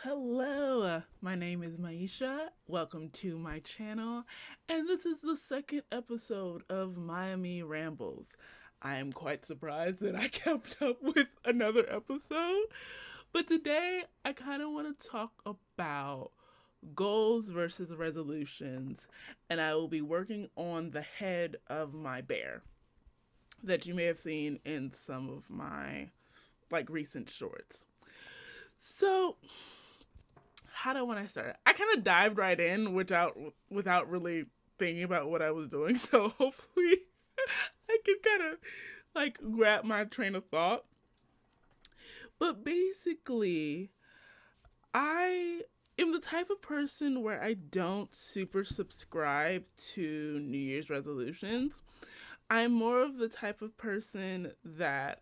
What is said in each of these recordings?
Hello. My name is Maisha. Welcome to my channel, and this is the second episode of Myami Rambles. I am quite surprised that I kept up with another episode, but today I kind of want to talk about goals versus resolutions, and I will be working on the head of my bear that you may have seen in some of my recent shorts. So, how do I start? I kind of dived right in without really thinking about what I was doing. So hopefully I can kind of grab my train of thought. But basically, I am the type of person where I don't super subscribe to New Year's resolutions. I'm more of the type of person that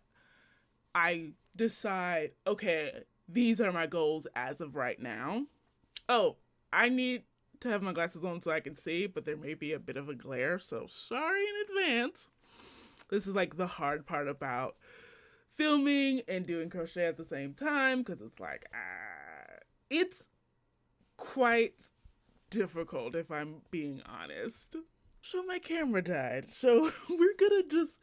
I decide, okay, these are my goals as of right now. Oh, I need to have my glasses on so I can see, but there may be a bit of a glare, so sorry in advance. This is the hard part about filming and doing crochet at the same time, because it's quite difficult if I'm being honest. So my camera died, so we're gonna just...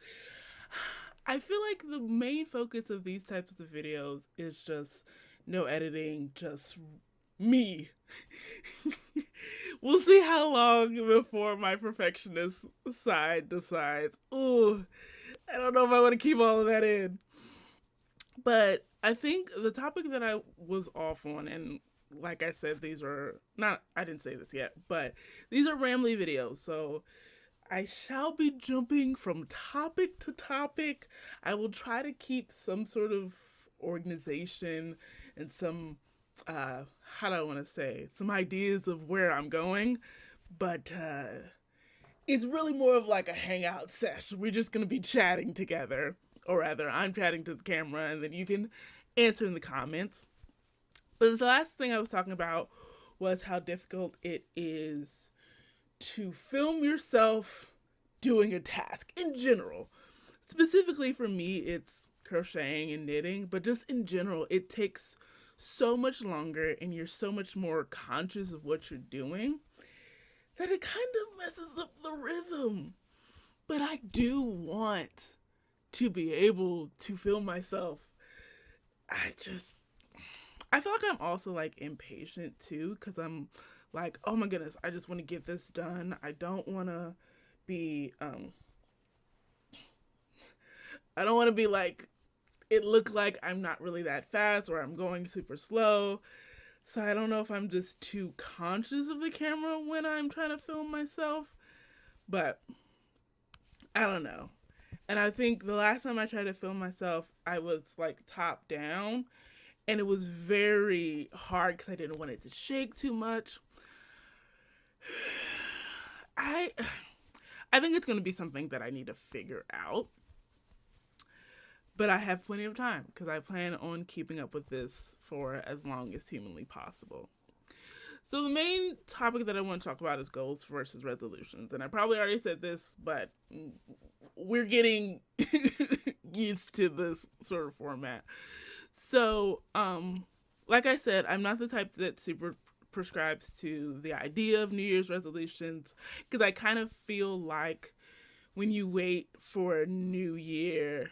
I feel like the main focus of these types of videos is just no editing, just me. We'll see how long before my perfectionist side decides, ooh, I don't know if I want to keep all of that in. But I think the topic that I was off on, and like I said, these are not, I didn't say this yet, but these are rambly videos, so I shall be jumping from topic to topic. I will try to keep some sort of organization and some, how do I want to say, some ideas of where I'm going. But it's really more of like a hangout session. We're just going to be chatting together. Or rather, I'm chatting to the camera and then you can answer in the comments. But the last thing I was talking about was how difficult it is to film yourself doing a task in general. Specifically for me, it's crocheting and knitting, but just in general, it takes so much longer and you're so much more conscious of what you're doing that it kind of messes up the rhythm. But I do want to be able to film myself. I feel like I'm also impatient too, because I'm like, oh my goodness, I just want to get this done. I don't want to be, I don't want to be it looked like I'm not really that fast or I'm going super slow. So I don't know if I'm just too conscious of the camera when I'm trying to film myself, but I don't know. And I think the last time I tried to film myself, I was top down, and it was very hard because I didn't want it to shake too much. I think it's going to be something that I need to figure out. But I have plenty of time because I plan on keeping up with this for as long as humanly possible. So the main topic that I want to talk about is goals versus resolutions. And I probably already said this, but we're getting used to this sort of format. So, like I said, I'm not the type that super prescribes to the idea of New Year's resolutions, because I kind of feel like when you wait for a new year,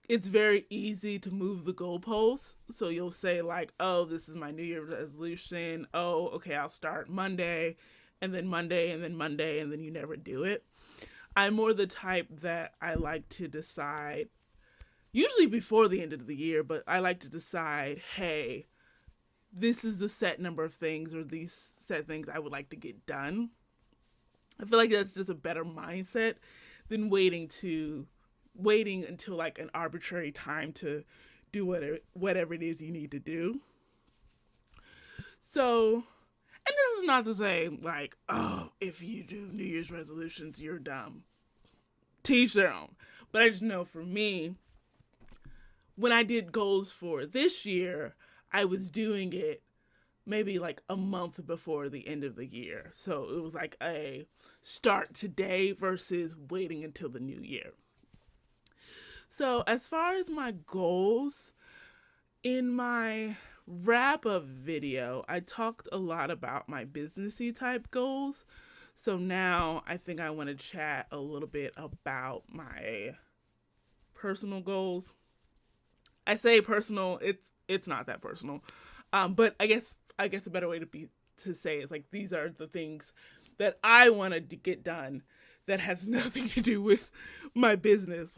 it's very easy to move the goalposts. So you'll say oh, this is my New Year's resolution. Oh, okay, I'll start Monday, and then Monday, and then Monday, and then you never do it. I'm more the type that I like to decide, usually before the end of the year, but I like to decide, hey, this is the set number of things or these set things I would like to get done. I feel like that's just a better mindset than waiting until an arbitrary time to do whatever it is you need to do. So, and this is not to say oh, if you do New Year's resolutions, you're dumb. To each their own. But I just know for me, when I did goals for this year, I was doing it maybe a month before the end of the year. So it was a start today versus waiting until the new year. So as far as my goals, in my wrap-up video, I talked a lot about my businessy type goals. So now I think I want to chat a little bit about my personal goals. I say personal, it's not that personal. But I guess a better way to say is like these are the things that I wanted to get done that has nothing to do with my business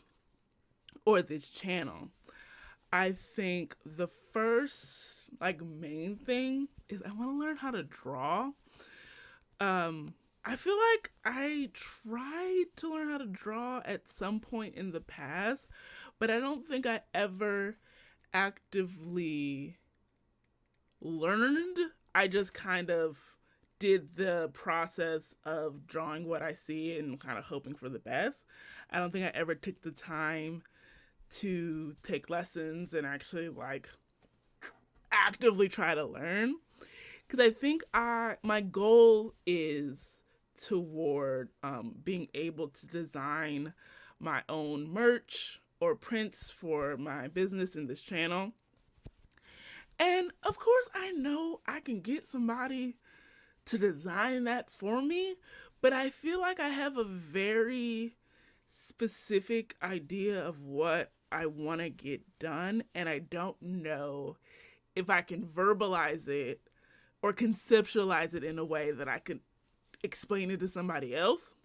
or this channel. I think the first main thing is I want to learn how to draw. I feel like I tried to learn how to draw at some point in the past, but I don't think I ever actively learned. I just kind of did the process of drawing what I see and kind of hoping for the best. I don't think I ever took the time to take lessons and actually actively try to learn, because I think my goal is toward being able to design my own merch or prints for my business in this channel. And of course I know I can get somebody to design that for me, but I feel like I have a very specific idea of what I want to get done, and I don't know if I can verbalize it or conceptualize it in a way that I can explain it to somebody else.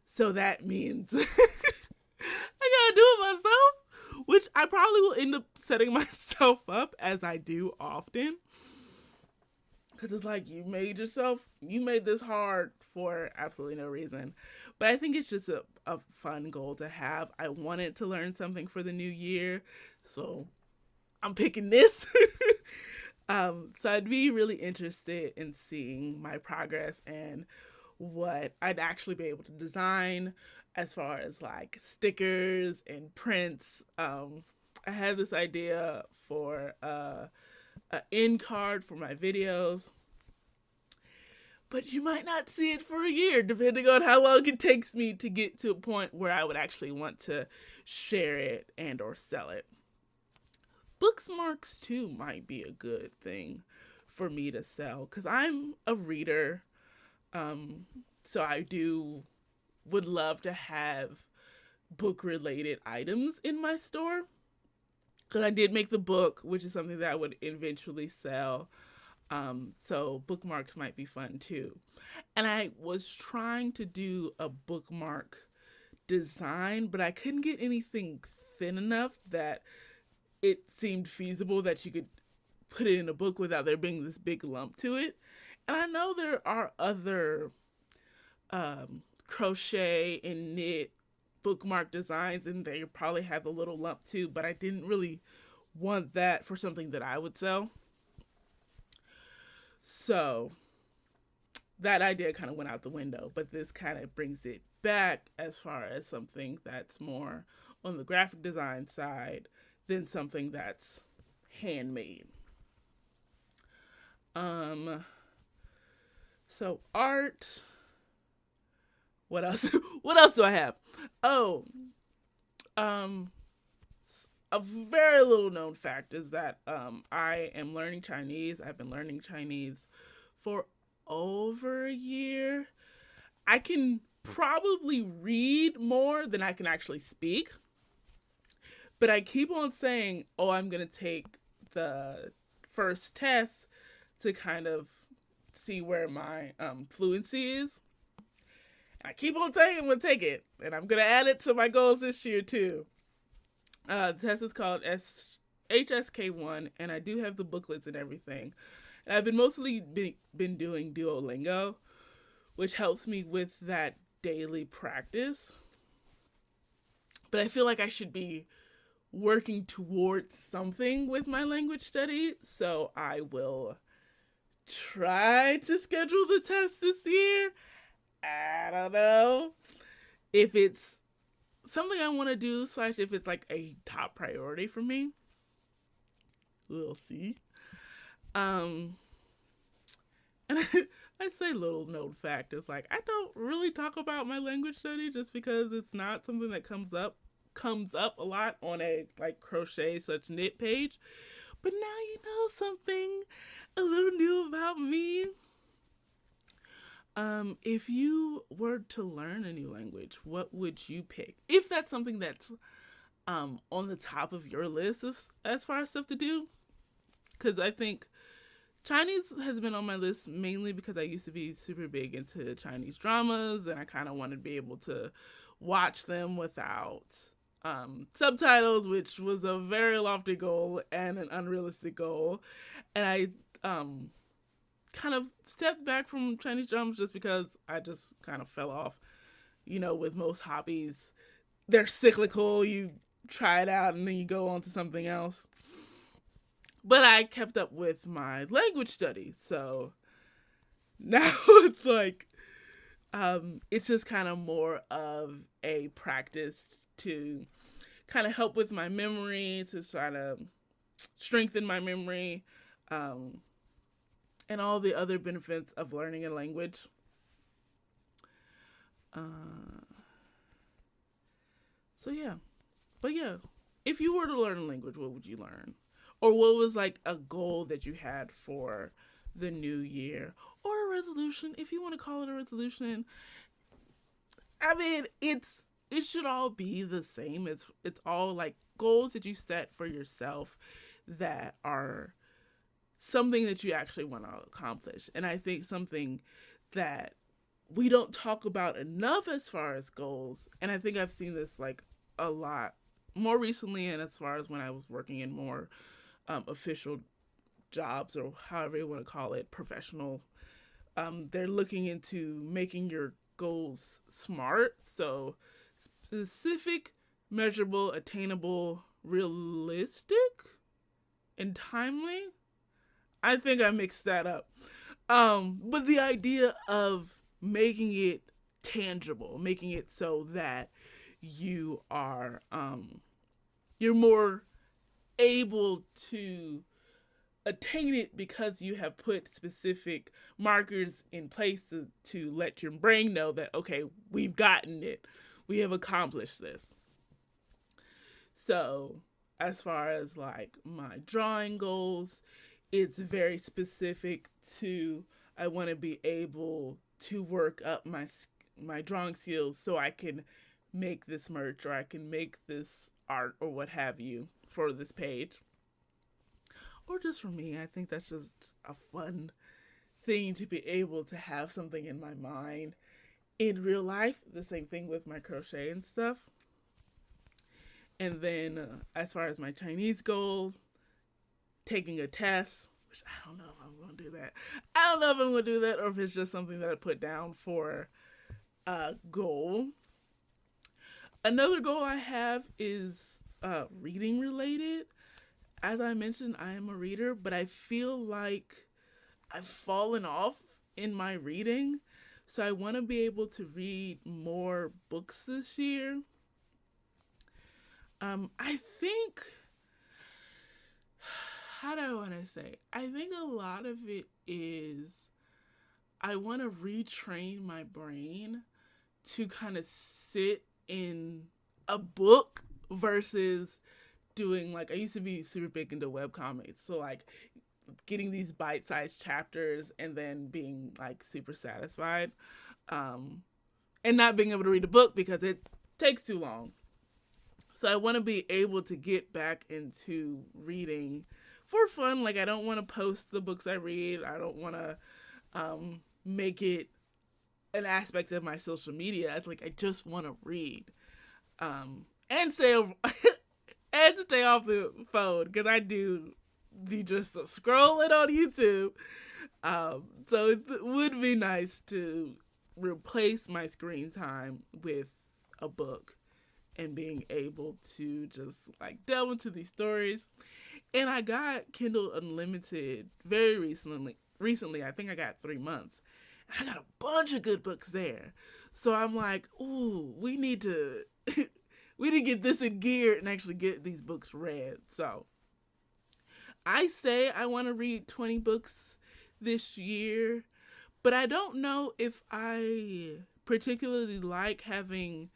So that means I gotta do it myself, which I probably will end up setting myself up, as I do often. Because it's like, you made this hard for absolutely no reason. But I think it's just a fun goal to have. I wanted to learn something for the new year, so I'm picking this. So I'd be really interested in seeing my progress and what I'd actually be able to design as far as stickers and prints. I had this idea for an end card for my videos, but you might not see it for a year, depending on how long it takes me to get to a point where I would actually want to share it and or sell it. Bookmarks too might be a good thing for me to sell, because I'm a reader. So I would love to have book related items in my store, because I did make the book, which is something that I would eventually sell. So bookmarks might be fun too. And I was trying to do a bookmark design, but I couldn't get anything thin enough that it seemed feasible that you could put it in a book without there being this big lump to it. And I know there are other crochet and knit bookmark designs, and they probably have a little lump too, but I didn't really want that for something that I would sell. So that idea kind of went out the window, but this kind of brings it back as far as something that's more on the graphic design side than something that's handmade. So art. What else? What else do I have? Oh, a very little known fact is that I am learning Chinese. I've been learning Chinese for over a year. I can probably read more than I can actually speak. But I keep on saying, oh, I'm going to take the first test to kind of see where my fluency is. I keep on saying I'm going to take it, and I'm going to add it to my goals this year too. The test is called HSK1, and I do have the booklets and everything. And I've been mostly been doing Duolingo, which helps me with that daily practice. But I feel like I should be working towards something with my language study, so I will try to schedule the test this year. I don't know if it's something I want to do / if it's a top priority for me. We'll see. And I say little known fact is I don't really talk about my language study just because it's not something that comes up a lot on a crochet / knit page. But now you know something a little new about me. If you were to learn a new language, what would you pick? If that's something that's on the top of your list of, as far as stuff to do, because I think Chinese has been on my list mainly because I used to be super big into Chinese dramas, and I kind of wanted to be able to watch them without subtitles, which was a very lofty goal and an unrealistic goal. And I kind of stepped back from Chinese dramas just because I just kind of fell off. You know, with most hobbies, they're cyclical. You try it out and then you go on to something else. But I kept up with my language studies, so now it's like it's just kind of more of a practice to kind of help with my memory, to try to strengthen my memory, and all the other benefits of learning a language. So yeah, but yeah, if you were to learn a language, what would you learn? Or what was like a goal that you had for the new year? Or a resolution, if you want to call it a resolution. I mean, it should all be the same. It's all like goals that you set for yourself that are something that you actually want to accomplish. And I think something that we don't talk about enough as far as goals, and I think I've seen this like a lot more recently, and as far as when I was working in more official jobs, or however you want to call it, professional, they're looking into making your goals SMART. So specific, measurable, attainable, realistic, and timely. I think I mixed that up. But the idea of making it tangible, making it so that you are you're more able to attain it because you have put specific markers in place to let your brain know that, okay, we've gotten it. We have accomplished this. So as far as like my drawing goals, it's very specific to, I want to be able to work up my drawing skills so I can make this merch, or I can make this art, or what have you, for this page. Or just for me, I think that's just a fun thing to be able to have something in my mind. In real life, the same thing with my crochet and stuff. And then as far as my Chinese goal, taking a test, which I don't know if I'm going to do that. I don't know if I'm going to do that, or if it's just something that I put down for a goal. Another goal I have is reading related. As I mentioned, I am a reader, but I feel like I've fallen off in my reading. So I want to be able to read more books this year. I think, how do I want to say? I think a lot of it is I want to retrain my brain to kind of sit in a book versus doing, like, I used to be super big into webcomics. So like getting these bite-sized chapters and then being like super satisfied, and not being able to read a book because it takes too long. So I want to be able to get back into reading for fun. Like, I don't want to post the books I read. I don't want to make it an aspect of my social media. It's like, I just want to read, and stay over and stay off the phone, because I do just scrolling on YouTube. So it would be nice to replace my screen time with a book and being able to just like delve into these stories. And I got Kindle Unlimited very recently. I think I got 3 months. And I got a bunch of good books there. So I'm like, ooh, we need to get this in gear and actually get these books read. So I say I want to read 20 books this year, but I don't know if I particularly like having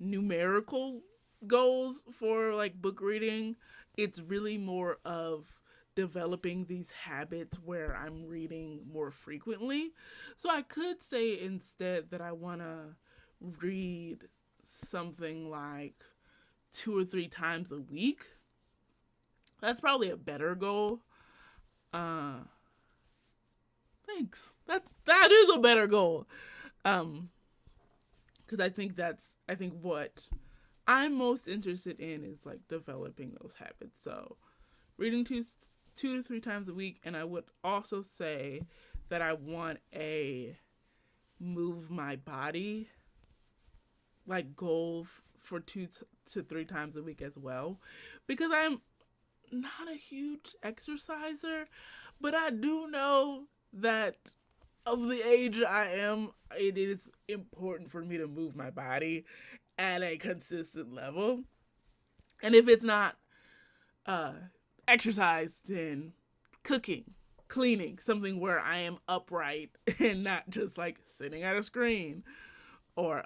numerical goals for like book reading. it's really more of developing these habits where I'm reading more frequently. So I could say instead that I want to read something like 2 or 3 times a week. That's probably a better goal. Thanks. That is a better goal. Because I think what I'm most interested in is like developing those habits. So reading 2 to 3 times a week, and I would also say that I want a move my body like goal for 2 to 3 times a week as well, because I'm not a huge exerciser, but I do know that of the age I am, it is important for me to move my body at a consistent level. And if it's not exercise, then cooking, cleaning, something where I am upright and not just like sitting at a screen or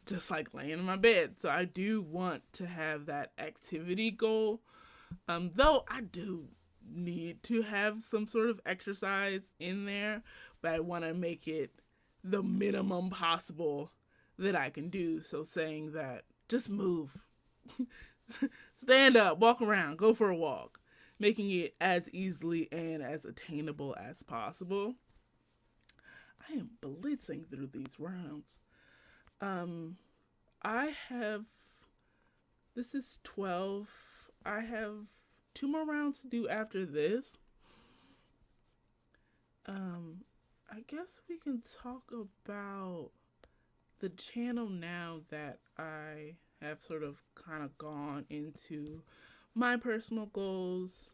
just like laying in my bed. So I do want to have that activity goal. Though I do need to have some sort of exercise in there, but I want to make it the minimum possible that I can do. So saying that just move, stand up, walk around, go for a walk, making it as easily and as attainable as possible. I am blitzing through these rounds. This is 12. I have 2 more rounds to do after this. I guess we can talk about the channel now that I have sort of kind of gone into my personal goals.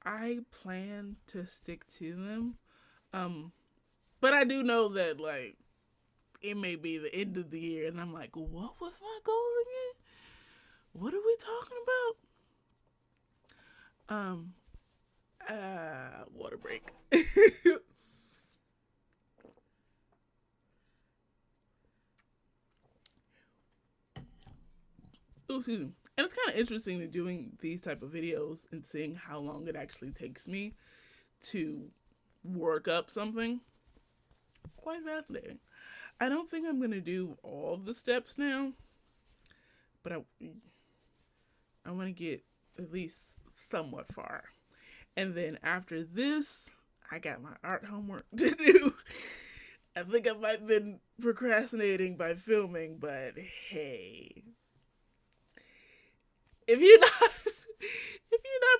I plan to stick to them. But I do know that like it may be the end of the year and I'm like, what was my goal again? What are we talking about? Water break. Ooh, excuse me. And it's kind of interesting to doing these type of videos and seeing how long it actually takes me to work up something. Quite fascinating. I don't think I'm going to do all of the steps now, but I want to get at least somewhat far. And then after this, I got my art homework to do. I think I might have been procrastinating by filming, but hey, if you're not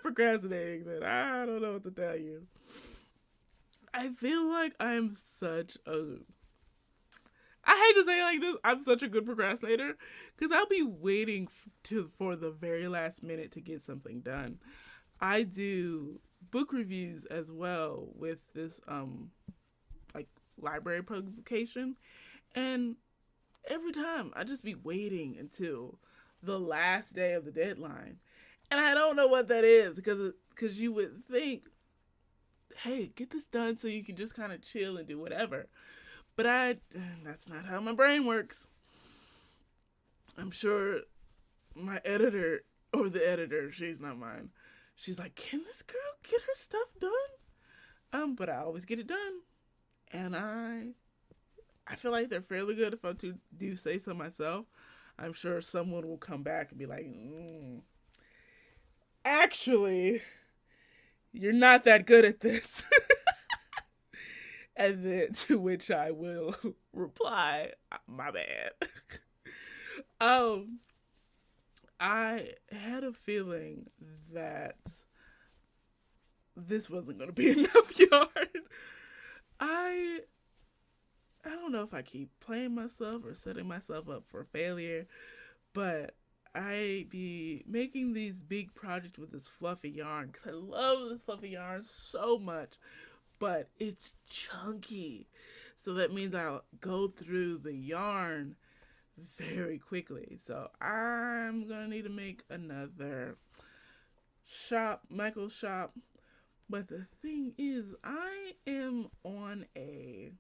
procrastinating, then I don't know what to tell you. I feel like I'm such a, I hate to say it like this, I'm such a good procrastinator because I'll be waiting for the very last minute to get something done. I do book reviews as well with this like library publication, and every time I just be waiting until the last day of the deadline, and I don't know what that is because you would think, hey, get this done so you can just kind of chill and do whatever. But that's not how my brain works. I'm sure my editor, or the editor, she's not mine, she's like, can this girl get her stuff done? But I always get it done. And I feel like they're fairly good if I do say so myself. I'm sure someone will come back and be like, actually, you're not that good at this. And then to which I will reply, my bad. I had a feeling that this wasn't going to be enough yarn. I don't know if I keep playing myself or setting myself up for failure, but I be making these big projects with this fluffy yarn because I love this fluffy yarn so much, but it's chunky. So that means I'll go through the yarn very quickly. So I'm going to need to make another Michael's shop. But the thing is, I am on a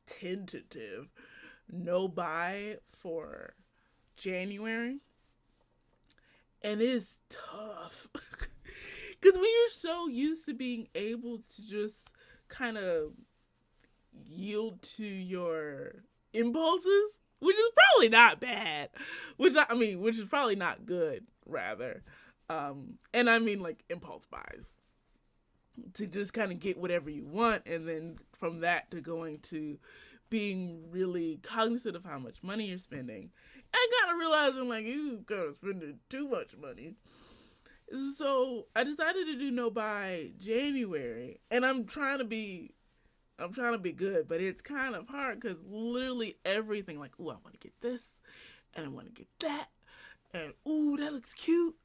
tentative no buy for January. And it's tough. Because when you're so used to being able to just kind of yield to your impulses, which is probably not bad, which is probably not good, rather. And I mean like impulse buys, to just kind of get whatever you want, and then from that to going to being really cognizant of how much money you're spending, and kind of realizing like you kind of spending too much money. So I decided to do no buy January, and I'm trying to be good, but it's kind of hard because literally everything, like, ooh, I want to get this, and I want to get that, and ooh, that looks cute.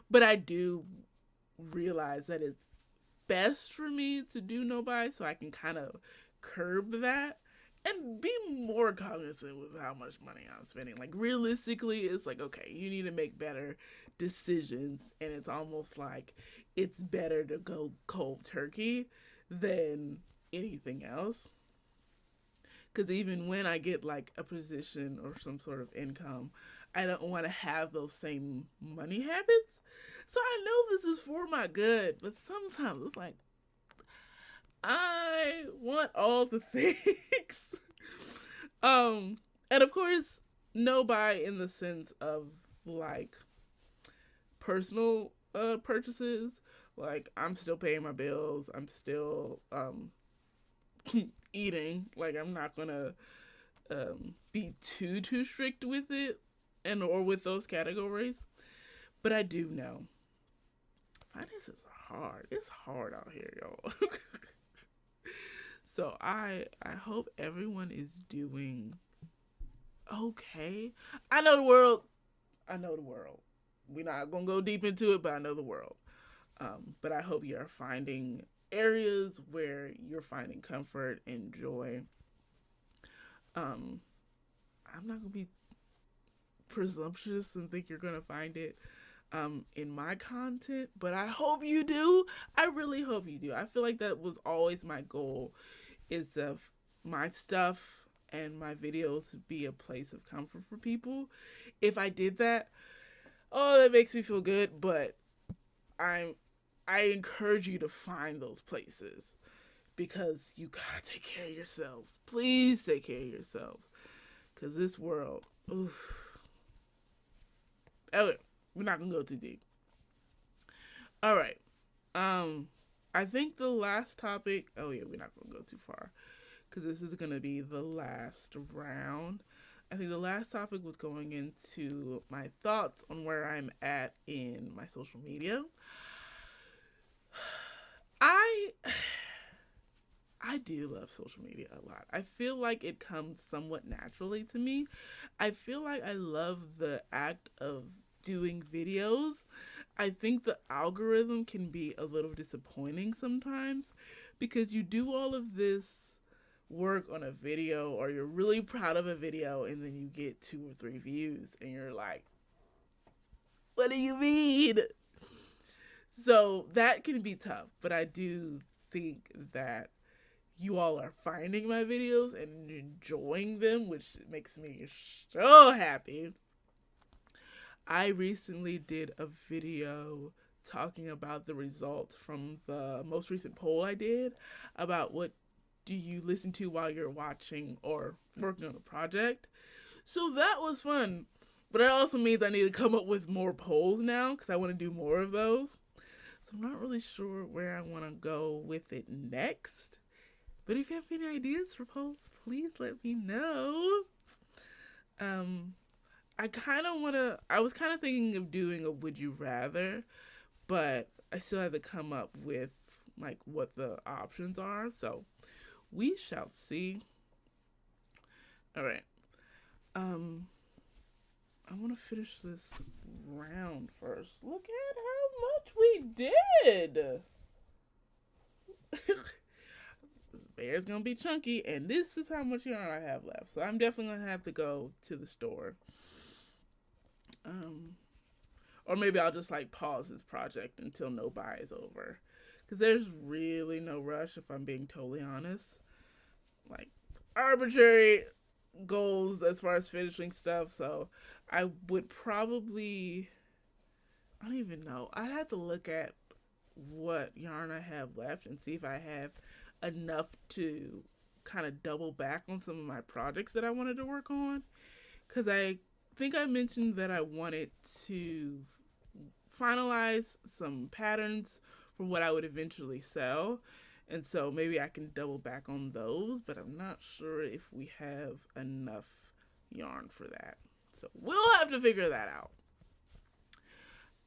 But I do realize that it's best for me to do no buy so I can kind of curb that and be more cognizant with how much money I'm spending. Like, realistically, it's like, okay, you need to make better decisions, and it's almost like it's better to go cold turkey than anything else. Because even when I get like a position or some sort of income, I don't want to have those same money habits. So I know this is for my good, but sometimes it's like, I want all the things. And of course, no buy in the sense of like personal purchases. Like, I'm still paying my bills. I'm still eating. Like, I'm not gonna be too strict with it or with those categories. But I do know finances are hard. It's hard out here, y'all. So I hope everyone is doing okay. I know the world. We're not gonna go deep into it, but I know the world. But I hope you're finding areas where you're finding comfort and joy. I'm not gonna be presumptuous and think you're gonna find it in my content, but I hope you do. I really hope you do. I feel like that was always my goal, is that my stuff and my videos be a place of comfort for people. If I did that, oh, that makes me feel good, but I encourage you to find those places, because you gotta take care of yourselves. Please take care of yourselves, because this world, oof. Okay, we're not gonna go too deep. All right. I think the last topic. Oh yeah, we're not gonna go too far, because this is gonna be the last round. I think the last topic was going into my thoughts on where I'm at in my social media. I do love social media a lot. I feel like it comes somewhat naturally to me. I feel like I love the act of doing videos. I think the algorithm can be a little disappointing sometimes, because you do all of this work on a video, or you're really proud of a video, and then you get 2 or 3 views and you're like, what do you mean? So that can be tough, but I do think that you all are finding my videos and enjoying them, which makes me so happy. I recently did a video talking about the results from the most recent poll I did about what do you listen to while you're watching or working on a project. So that was fun. But it also means I need to come up with more polls now, because I want to do more of those. So I'm not really sure where I want to go with it next. But if you have any ideas for polls, please let me know. I was kind of thinking of doing a would you rather, but I still have to come up with like what the options are. So we shall see. All right. I want to finish this round first. Look at how much we did. This bear's gonna be chunky, and this is how much yarn I have left. So I'm definitely gonna have to go to the store. Or maybe I'll just like pause this project until no buy is over, because there's really no rush, if I'm being totally honest. Like, arbitrary goals as far as finishing stuff. So I would probably, I don't even know. I'd have to look at what yarn I have left and see if I have enough to kind of double back on some of my projects that I wanted to work on. Because I think I mentioned that I wanted to finalize some patterns for what I would eventually sell. And so maybe I can double back on those, but I'm not sure if we have enough yarn for that. So we'll have to figure that out.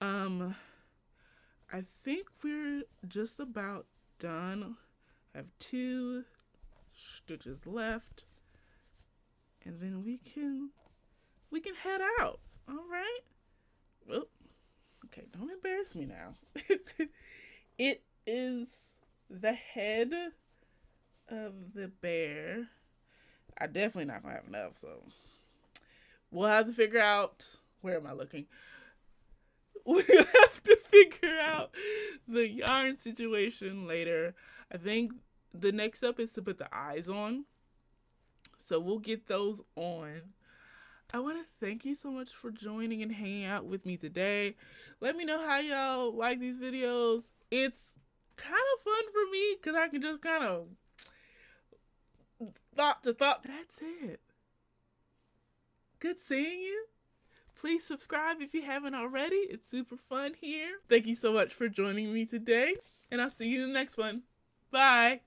I think we're just about done. I have 2 stitches left, and then we can head out. All right. Well, okay, don't embarrass me now. It is the head of the bear. I definitely not gonna have enough, so we'll have to figure out. Where am I looking? We'll have to figure out the yarn situation later. I think the next step is to put the eyes on. So we'll get those on. I want to thank you so much for joining and hanging out with me today. Let me know how y'all like these videos. It's kind of fun for me because I can just kind of thought to thought. That's it. Good seeing you. Please subscribe if you haven't already. It's super fun here. Thank you so much for joining me today, and I'll see you in the next one. Bye.